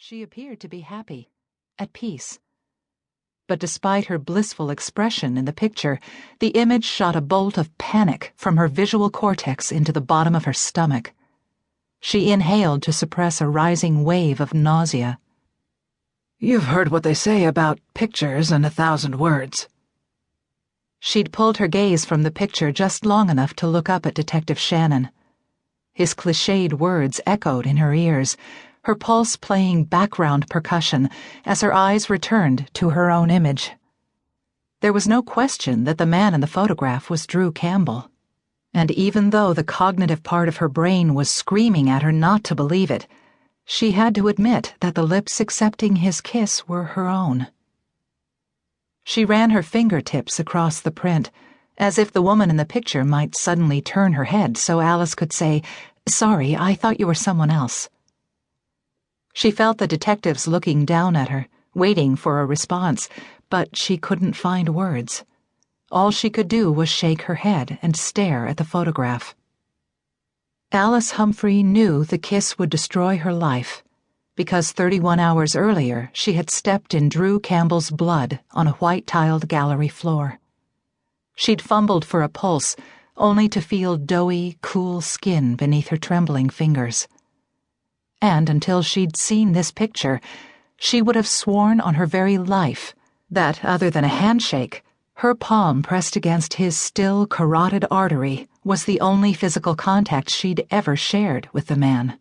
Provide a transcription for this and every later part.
She appeared to be happy, at peace. But despite her blissful expression in the picture, the image shot a bolt of panic from her visual cortex into the bottom of her stomach. She inhaled to suppress a rising wave of nausea. "You've heard what they say about pictures and 1,000 words. She'd pulled her gaze from the picture just long enough to look up at Detective Shannon. His cliched words echoed in her ears, her pulse playing background percussion as her eyes returned to her own image. There was no question that the man in the photograph was Drew Campbell. And even though the cognitive part of her brain was screaming at her not to believe it, she had to admit that the lips accepting his kiss were her own. She ran her fingertips across the print, as if the woman in the picture might suddenly turn her head so Alice could say, "Sorry, I thought you were someone else." She felt the detectives looking down at her, waiting for a response, but she couldn't find words. All she could do was shake her head and stare at the photograph. Alice Humphrey knew the kiss would destroy her life, because 31 hours earlier she had stepped in Drew Campbell's blood on a white-tiled gallery floor. She'd fumbled for a pulse, only to feel doughy, cool skin beneath her trembling fingers. And until she'd seen this picture, she would have sworn on her very life that, other than a handshake, her palm pressed against his still carotid artery was the only physical contact she'd ever shared with the man.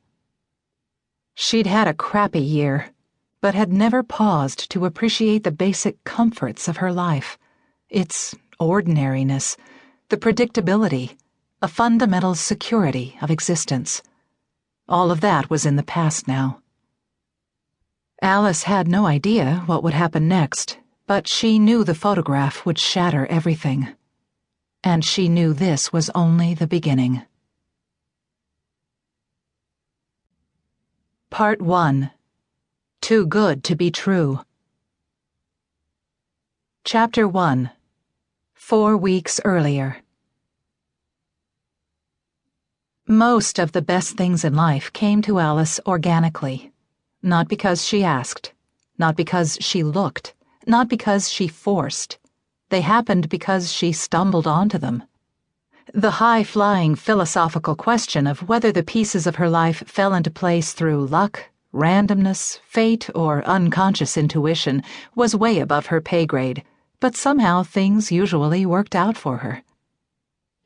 She'd had a crappy year, but had never paused to appreciate the basic comforts of her life, its ordinariness, the predictability, a fundamental security of existence. All of that was in the past now. Alice had no idea what would happen next, but she knew the photograph would shatter everything. And she knew this was only the beginning. Part 1. Too Good to Be True. Chapter 1. 4 weeks earlier. Most of the best things in life came to Alice organically, not because she asked, not because she looked, not because she forced. They happened because she stumbled onto them. The high-flying philosophical question of whether the pieces of her life fell into place through luck, randomness, fate, or unconscious intuition was way above her pay grade, but somehow things usually worked out for her.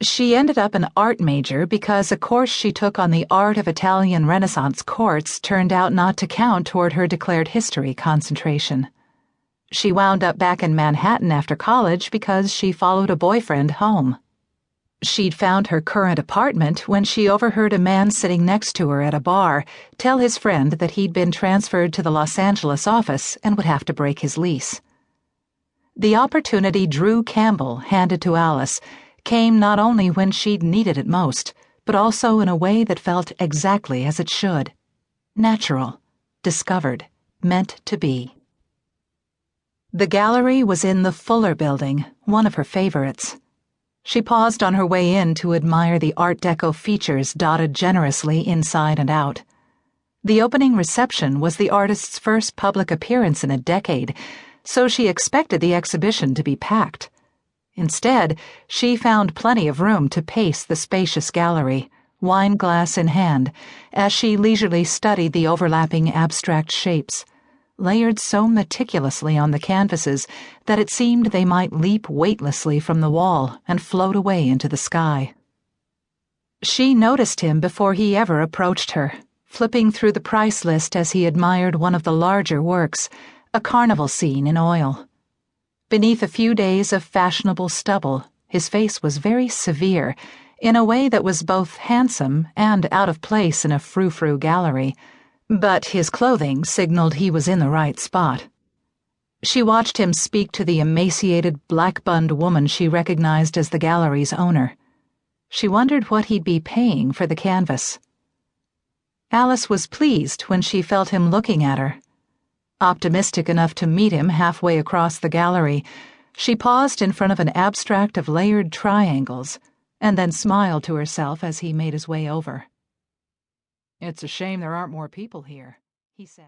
She ended up an art major because a course she took on the art of Italian Renaissance courts turned out not to count toward her declared history concentration. She wound up back in Manhattan after college because she followed a boyfriend home. She'd found her current apartment when she overheard a man sitting next to her at a bar tell his friend that he'd been transferred to the Los Angeles office and would have to break his lease. The opportunity Drew Campbell handed to Alice came not only when she'd needed it most, but also in a way that felt exactly as it should. Natural, discovered, meant to be. The gallery was in the Fuller Building, one of her favorites. She paused on her way in to admire the Art Deco features dotted generously inside and out. The opening reception was the artist's first public appearance in a decade, so she expected the exhibition to be packed. Instead, she found plenty of room to pace the spacious gallery, wine glass in hand, as she leisurely studied the overlapping abstract shapes, layered so meticulously on the canvases that it seemed they might leap weightlessly from the wall and float away into the sky. She noticed him before he ever approached her, flipping through the price list as he admired one of the larger works, a carnival scene in oil. Beneath a few days of fashionable stubble, his face was very severe, in a way that was both handsome and out of place in a frou-frou gallery, but his clothing signaled he was in the right spot. She watched him speak to the emaciated, black-bunned woman she recognized as the gallery's owner. She wondered what he'd be paying for the canvas. Alice was pleased when she felt him looking at her. Optimistic enough to meet him halfway across the gallery, she paused in front of an abstract of layered triangles, and then smiled to herself as he made his way over. "It's a shame there aren't more people here," he said.